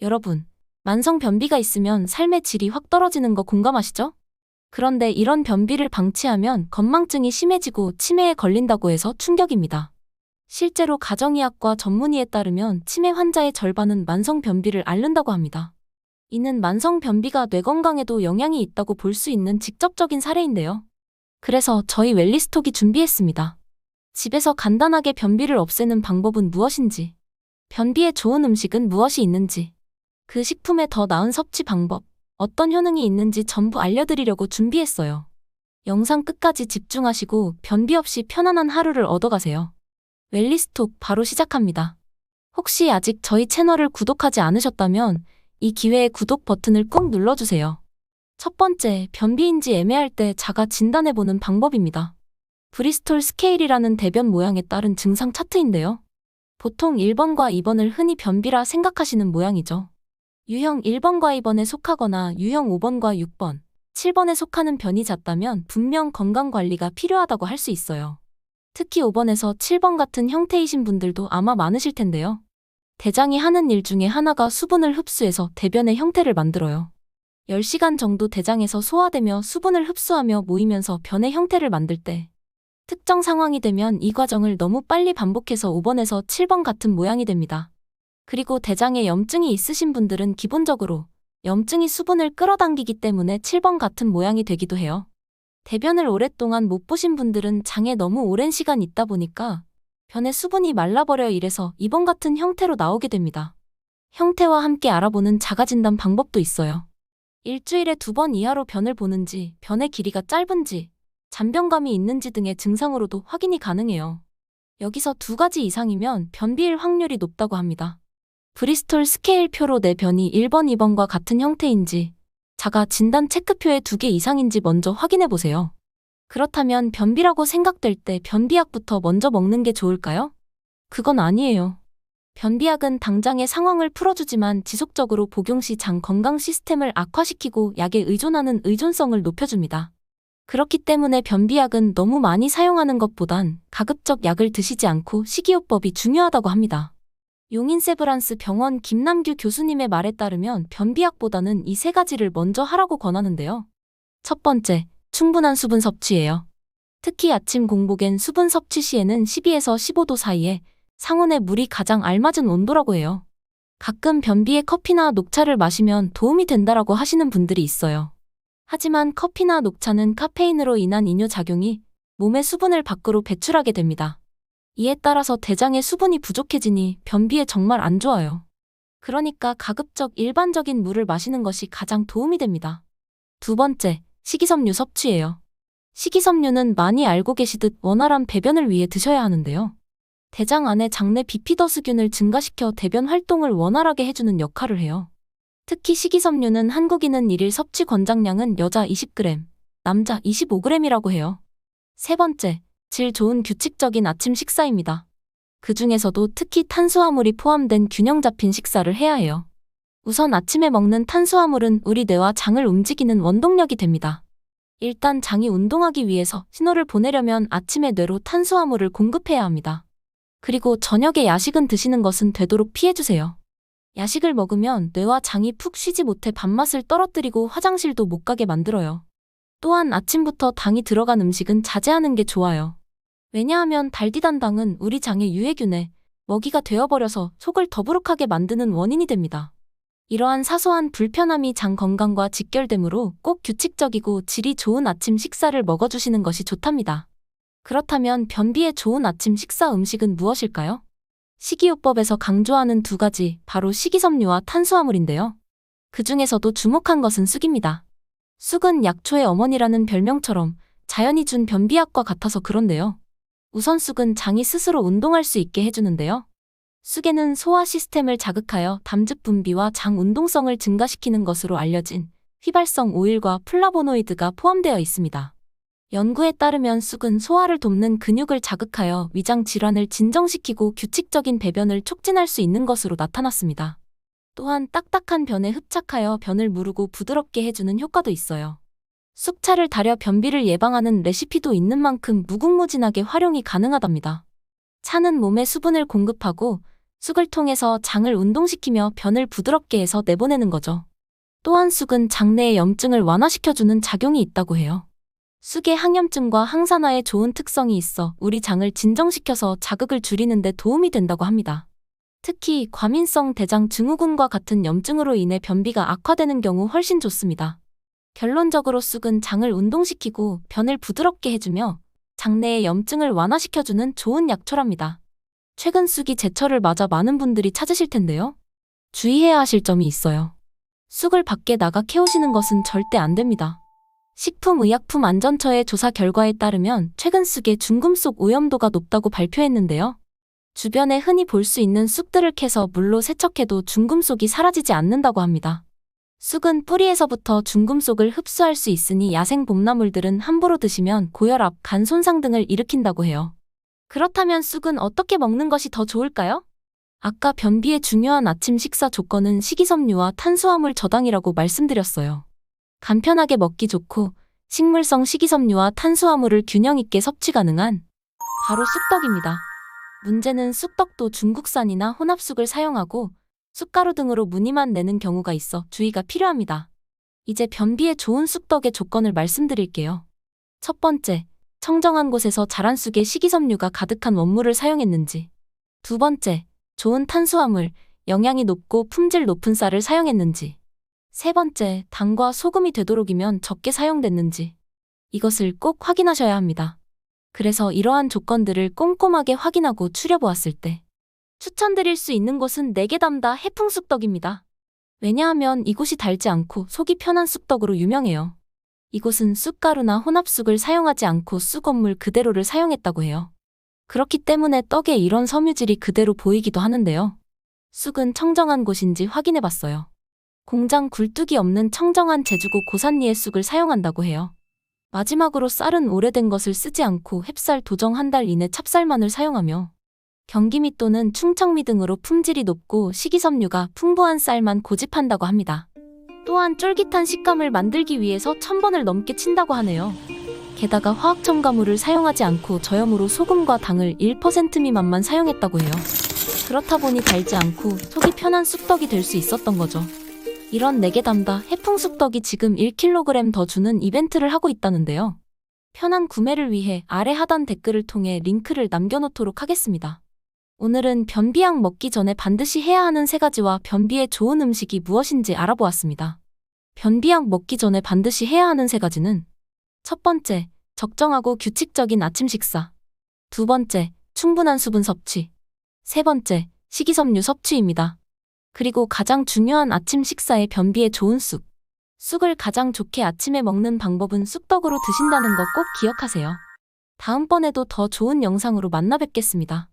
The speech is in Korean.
여러분, 만성 변비가 있으면 삶의 질이 확 떨어지는 거 공감하시죠? 그런데 이런 변비를 방치하면 건망증이 심해지고 치매에 걸린다고 해서 충격입니다. 실제로 가정의학과 전문의에 따르면 치매 환자의 절반은 만성 변비를 앓는다고 합니다. 이는 만성 변비가 뇌 건강에도 영향이 있다고 볼 수 있는 직접적인 사례인데요. 그래서 저희 웰리스톡이 준비했습니다. 집에서 간단하게 변비를 없애는 방법은 무엇인지, 변비에 좋은 음식은 무엇이 있는지, 그 식품의 더 나은 섭취 방법, 어떤 효능이 있는지 전부 알려드리려고 준비했어요. 영상 끝까지 집중하시고 변비 없이 편안한 하루를 얻어가세요. 웰리스톡 바로 시작합니다. 혹시 아직 저희 채널을 구독하지 않으셨다면 이 기회에 구독 버튼을 꼭 눌러주세요. 첫 번째, 변비인지 애매할 때 자가 진단해보는 방법입니다. 브리스톨 스케일이라는 대변 모양에 따른 증상 차트인데요. 보통 1번과 2번을 흔히 변비라 생각하시는 모양이죠. 유형 1번과 2번에 속하거나 유형 5번과 6번, 7번에 속하는 변이 잦다면 분명 건강관리가 필요하다고 할 수 있어요. 특히 5번에서 7번 같은 형태이신 분들도 아마 많으실 텐데요. 대장이 하는 일 중에 하나가 수분을 흡수해서 대변의 형태를 만들어요. 10시간 정도 대장에서 소화되며 수분을 흡수하며 모이면서 변의 형태를 만들 때 특정 상황이 되면 이 과정을 너무 빨리 반복해서 5번에서 7번 같은 모양이 됩니다. 그리고 대장에 염증이 있으신 분들은 기본적으로 염증이 수분을 끌어당기기 때문에 7번 같은 모양이 되기도 해요. 대변을 오랫동안 못 보신 분들은 장에 너무 오랜 시간 있다 보니까 변의 수분이 말라버려 이래서 2번 같은 형태로 나오게 됩니다. 형태와 함께 알아보는 자가진단 방법도 있어요. 일주일에 2번 이하로 변을 보는지, 변의 길이가 짧은지, 잔변감이 있는지 등의 증상으로도 확인이 가능해요. 여기서 2가지 이상이면 변비일 확률이 높다고 합니다. 브리스톨 스케일표로 내 변이 1번, 2번과 같은 형태인지, 자가 진단 체크표에 2개 이상인지 먼저 확인해보세요. 그렇다면 변비라고 생각될 때 변비약부터 먼저 먹는 게 좋을까요? 그건 아니에요. 변비약은 당장의 상황을 풀어주지만 지속적으로 복용 시 장 건강 시스템을 악화시키고 약에 의존하는 의존성을 높여줍니다. 그렇기 때문에 변비약은 너무 많이 사용하는 것보단 가급적 약을 드시지 않고 식이요법이 중요하다고 합니다. 용인세브란스 병원 김남규 교수님의 말에 따르면 변비약보다는 이 3가지를 먼저 하라고 권하는데요. 첫 번째, 충분한 수분 섭취예요. 특히 아침 공복엔 수분 섭취 시에는 12에서 15도 사이에 상온의 물이 가장 알맞은 온도라고 해요. 가끔 변비에 커피나 녹차를 마시면 도움이 된다라고 하시는 분들이 있어요. 하지만 커피나 녹차는 카페인으로 인한 이뇨작용이 몸의 수분을 밖으로 배출하게 됩니다. 이에 따라서 대장에 수분이 부족해지니 변비에 정말 안 좋아요. 그러니까 가급적 일반적인 물을 마시는 것이 가장 도움이 됩니다. 두 번째, 식이섬유 섭취예요. 식이섬유는 많이 알고 계시듯 원활한 배변을 위해 드셔야 하는데요. 대장 안에 장내 비피더스균을 증가시켜 대변 활동을 원활하게 해주는 역할을 해요. 특히 식이섬유는 한국인은 일일 섭취 권장량은 여자 20g, 남자 25g이라고 해요. 세 번째, 질 좋은 규칙적인 아침 식사입니다. 그 중에서도 특히 탄수화물이 포함된 균형 잡힌 식사를 해야 해요. 우선 아침에 먹는 탄수화물은 우리 뇌와 장을 움직이는 원동력이 됩니다. 일단 장이 운동하기 위해서 신호를 보내려면 아침에 뇌로 탄수화물을 공급해야 합니다. 그리고 저녁에 야식은 드시는 것은 되도록 피해주세요. 야식을 먹으면 뇌와 장이 푹 쉬지 못해 밥맛을 떨어뜨리고 화장실도 못 가게 만들어요. 또한 아침부터 당이 들어간 음식은 자제하는 게 좋아요. 왜냐하면 달디단당은 우리 장의 유해균에 먹이가 되어버려서 속을 더부룩하게 만드는 원인이 됩니다. 이러한 사소한 불편함이 장 건강과 직결되므로 꼭 규칙적이고 질이 좋은 아침 식사를 먹어주시는 것이 좋답니다. 그렇다면 변비에 좋은 아침 식사 음식은 무엇일까요? 식이요법에서 강조하는 2가지, 바로 식이섬유와 탄수화물인데요. 그 중에서도 주목한 것은 쑥입니다. 쑥은 약초의 어머니라는 별명처럼 자연이 준 변비약과 같아서 그런데요. 우선 쑥은 장이 스스로 운동할 수 있게 해주는데요. 쑥에는 소화 시스템을 자극하여 담즙 분비와 장 운동성을 증가시키는 것으로 알려진 휘발성 오일과 플라보노이드가 포함되어 있습니다. 연구에 따르면 쑥은 소화를 돕는 근육을 자극하여 위장 질환을 진정시키고 규칙적인 배변을 촉진할 수 있는 것으로 나타났습니다. 또한 딱딱한 변에 흡착하여 변을 무르고 부드럽게 해주는 효과도 있어요. 쑥차를 달여 변비를 예방하는 레시피도 있는 만큼 무궁무진하게 활용이 가능하답니다. 차는 몸에 수분을 공급하고 쑥을 통해서 장을 운동시키며 변을 부드럽게 해서 내보내는 거죠. 또한 쑥은 장내의 염증을 완화시켜주는 작용이 있다고 해요. 쑥의 항염증과 항산화에 좋은 특성이 있어 우리 장을 진정시켜서 자극을 줄이는 데 도움이 된다고 합니다. 특히 과민성 대장 증후군과 같은 염증으로 인해 변비가 악화되는 경우 훨씬 좋습니다. 결론적으로 쑥은 장을 운동시키고 변을 부드럽게 해주며 장내의 염증을 완화시켜주는 좋은 약초랍니다. 최근 쑥이 제철을 맞아 많은 분들이 찾으실 텐데요. 주의해야 하실 점이 있어요. 쑥을 밖에 나가 캐오시는 것은 절대 안 됩니다. 식품의약품안전처의 조사 결과에 따르면 최근 쑥의 중금속 오염도가 높다고 발표했는데요. 주변에 흔히 볼 수 있는 쑥들을 캐서 물로 세척해도 중금속이 사라지지 않는다고 합니다. 쑥은 뿌리에서부터 중금속을 흡수할 수 있으니 야생 봄나물들은 함부로 드시면 고혈압, 간 손상 등을 일으킨다고 해요. 그렇다면 쑥은 어떻게 먹는 것이 더 좋을까요? 아까 변비의 중요한 아침 식사 조건은 식이섬유와 탄수화물 저당이라고 말씀드렸어요. 간편하게 먹기 좋고 식물성 식이섬유와 탄수화물을 균형 있게 섭취 가능한 바로 쑥떡입니다. 문제는 쑥떡도 중국산이나 혼합쑥을 사용하고 쑥가루 등으로 무늬만 내는 경우가 있어 주의가 필요합니다. 이제 변비에 좋은 쑥떡의 조건을 말씀드릴게요. 첫 번째, 청정한 곳에서 자란 쑥에 식이섬유가 가득한 원물을 사용했는지. 두 번째, 좋은 탄수화물, 영양이 높고 품질 높은 쌀을 사용했는지. 세 번째, 당과 소금이 되도록이면 적게 사용됐는지. 이것을 꼭 확인하셔야 합니다. 그래서 이러한 조건들을 꼼꼼하게 확인하고 추려보았을 때 추천드릴 수 있는 곳은 내게담다 해풍쑥떡입니다. 왜냐하면 이곳이 달지 않고 속이 편한 쑥떡으로 유명해요. 이곳은 쑥가루나 혼합쑥을 사용하지 않고 쑥원물 그대로를 사용했다고 해요. 그렇기 때문에 떡에 이런 섬유질이 그대로 보이기도 하는데요. 쑥은 청정한 곳인지 확인해봤어요. 공장 굴뚝이 없는 청정한 제주고 고산리의 쑥을 사용한다고 해요. 마지막으로 쌀은 오래된 것을 쓰지 않고 햅쌀 도정 한 달 이내 찹쌀만을 사용하며 경기미 또는 충청미 등으로 품질이 높고 식이섬유가 풍부한 쌀만 고집한다고 합니다. 또한 쫄깃한 식감을 만들기 위해서 1000번을 넘게 친다고 하네요. 게다가 화학 첨가물을 사용하지 않고 저염으로 소금과 당을 1% 미만만 사용했다고 해요. 그렇다 보니 달지 않고 속이 편한 쑥떡이 될 수 있었던 거죠. 이런 내게담다 해풍쑥떡이 지금 1kg 더 주는 이벤트를 하고 있다는데요. 편한 구매를 위해 아래 하단 댓글을 통해 링크를 남겨놓도록 하겠습니다. 오늘은 변비약 먹기 전에 반드시 해야 하는 3가지와 변비에 좋은 음식이 무엇인지 알아보았습니다. 변비약 먹기 전에 반드시 해야 하는 3가지는 첫 번째, 적정하고 규칙적인 아침 식사. 두 번째, 충분한 수분 섭취. 세 번째, 식이섬유 섭취입니다. 그리고 가장 중요한 아침 식사에 변비에 좋은 쑥. 쑥을 가장 좋게 아침에 먹는 방법은 쑥떡으로 드신다는 거 꼭 기억하세요. 다음번에도 더 좋은 영상으로 만나 뵙겠습니다.